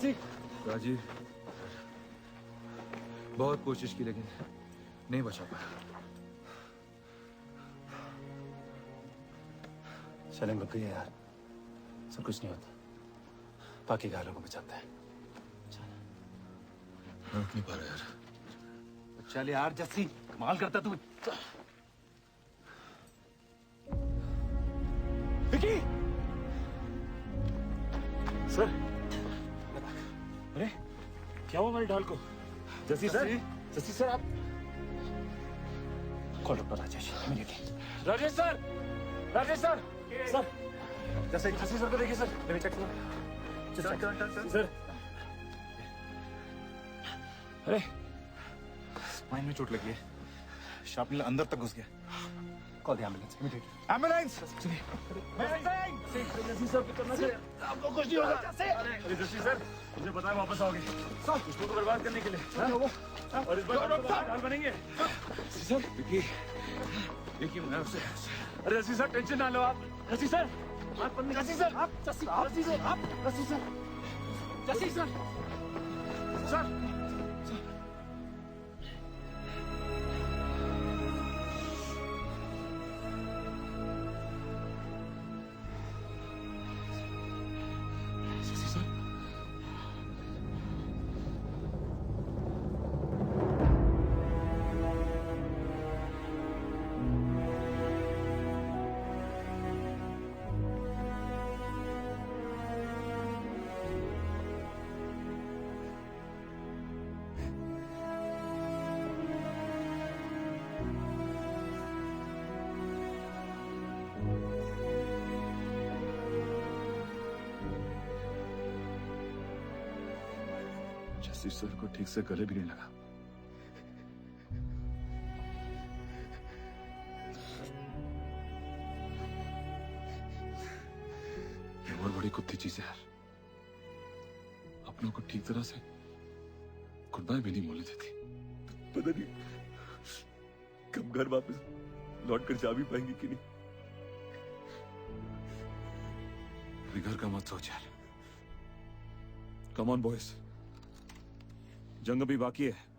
जस्सी राजीव, बहुत कोशिश की लेकिन नहीं बचा पाया। शैलेंद्र रुक गई है यार, सर कुछ नहीं होता, बाकी घायलों को बचाते हैं। मैं उठ नहीं पा रहा यार। चल यार जस्सी, कमाल करता तू। विकी! सर, अरे क्या हुआ हमारी ढाल को? जस्सी सर, जस्सी सर आप call doctor Rajesh immediately. Rajesh sir, Rajesh sir, sir Jassi sir को देखिए सर, मेरे चेक सर। अरे स्पाइन में चोट लगी है, शार्पनर अंदर तक घुस गया। Call the ambulance immediately. Ambulance! Jassi sir करना चाहिए, आपको कुछ नहीं होगा। अरे जस्सी सर, मुझे पता है वापस आओगे दुश्मन को बर्बाद करने के लिए, और इस बार ढाल बनेंगे। सर विकी मैं उससे, अरे जस्सी सर टेंशन ना लो आप। जस्सी सर जस्सी सर आप, जस्सी सर आप, Jassi sir, Jassi sir, sir Jassi sir को ठीक से गले भी नहीं लगा। ये बहुत बड़ी कुत्ती चीज है यार, अपनों को ठीक तरह से गुड भी नहीं बोलने देती। पता नहीं कब घर वापस लौट कर जा भी पाएंगे कि नहीं। अभी घर का मत सोच यार। कम ऑन बॉयज, जंग अभी बाकी है।